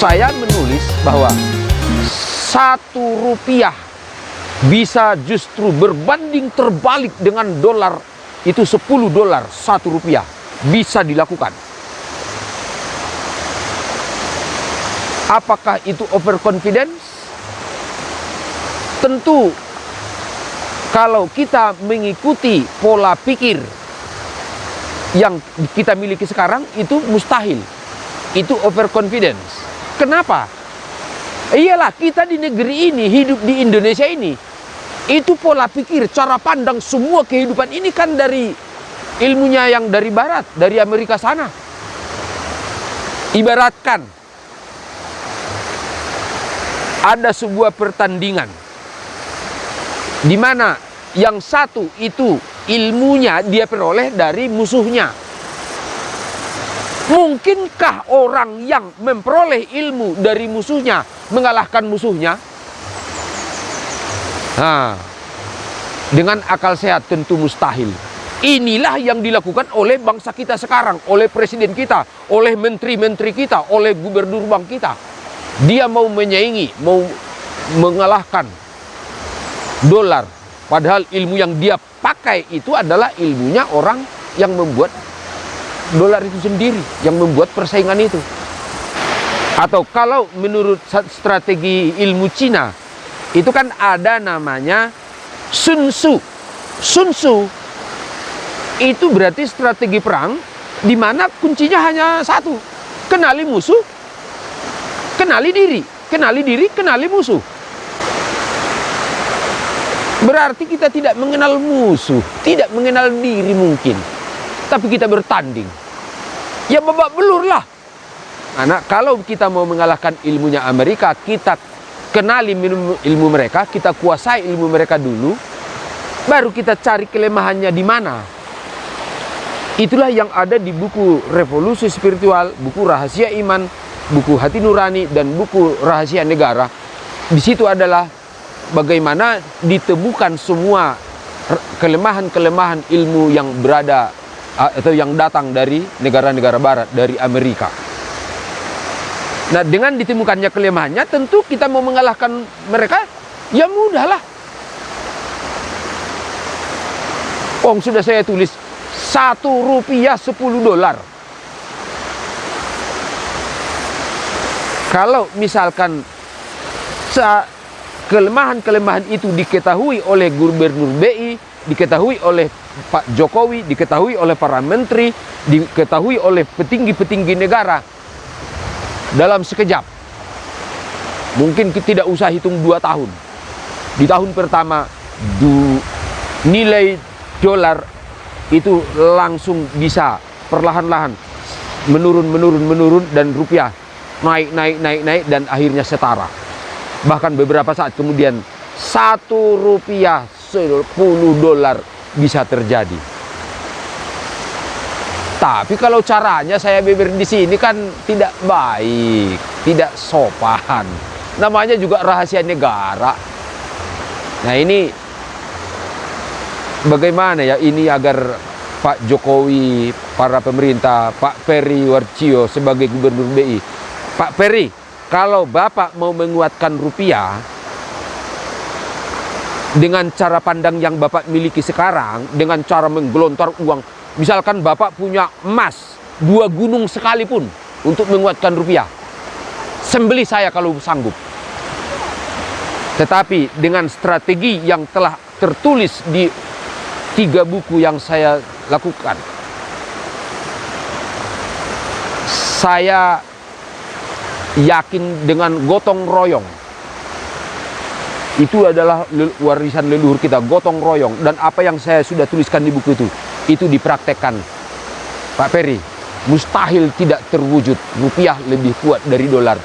saya menulis bahwa 1 rupiah bisa justru berbanding terbalik dengan dolar, itu 10 dolar 1 rupiah bisa dilakukan. Apakah itu overconfidence? Tentu kalau kita mengikuti pola pikir yang kita miliki sekarang, itu mustahil. Itu overconfidence. Kenapa? Iyalah, kita di negeri ini, hidup di Indonesia ini, itu pola pikir, cara pandang semua kehidupan ini kan dari ilmunya yang dari barat, dari Amerika sana. Ibaratkan ada sebuah pertandingan di mana yang satu itu ilmunya dia peroleh dari musuhnya. Mungkinkah orang yang memperoleh ilmu dari musuhnya mengalahkan musuhnya? Nah, dengan akal sehat tentu mustahil. Inilah yang dilakukan oleh bangsa kita sekarang, oleh presiden kita, oleh menteri-menteri kita, oleh gubernur bank kita. Dia mau menyaingi, mau mengalahkan dolar. Padahal ilmu yang dia pakai itu adalah ilmunya orang yang membuat dolar itu sendiri, yang membuat persaingan itu. Atau kalau menurut strategi ilmu Cina, itu kan ada namanya Sun Tzu. Sun Tzu itu berarti strategi perang di mana kuncinya hanya satu: kenali musuh, kenali diri, kenali musuh. Berarti kita tidak mengenal musuh, tidak mengenal diri mungkin, tapi kita bertanding. Ya babak belur lah. Karena kalau kita mau mengalahkan ilmunya Amerika, kita kenali ilmu mereka, kita kuasai ilmu mereka dulu, baru kita cari kelemahannya di mana. Itulah yang ada di buku Revolusi Spiritual, buku Rahasia Iman, buku Hati Nurani, dan buku Rahasia Negara. Di situ adalah bagaimana ditemukan semua kelemahan-kelemahan ilmu yang berada atau yang datang dari negara-negara barat, dari Amerika. Nah, dengan ditemukannya kelemahannya, tentu kita mau mengalahkan mereka, ya mudahlah. Sudah saya tulis 1 rupiah 10 dolar. Kalau misalkan kelemahan-kelemahan itu diketahui oleh gubernur BI, diketahui oleh Pak Jokowi, diketahui oleh para menteri, diketahui oleh petinggi-petinggi negara dalam sekejap. Mungkin tidak usah hitung 2 tahun. Di tahun pertama nilai dolar itu langsung bisa perlahan-lahan menurun dan rupiah naik dan akhirnya setara. Bahkan beberapa saat kemudian 1 rupiah 10 dolar bisa terjadi. Tapi kalau caranya saya beber di sini kan tidak baik, tidak sopan. Namanya juga rahasia negara. Nah, ini bagaimana ya ini agar Pak Jokowi, para pemerintah, Pak Peri Warjio sebagai gubernur BI. Pak Peri, kalau Bapak mau menguatkan rupiah dengan cara pandang yang Bapak miliki sekarang, dengan cara menggelontor uang, misalkan Bapak punya emas 2 gunung sekalipun untuk menguatkan rupiah, sembelih saya kalau sanggup. Tetapi dengan strategi yang telah tertulis di 3 buku yang saya lakukan, saya yakin dengan gotong royong. Itu adalah warisan leluhur kita, gotong royong. Dan apa yang saya sudah tuliskan di buku itu dipraktekkan. Pak Peri, mustahil tidak terwujud. Rupiah lebih kuat dari dolar.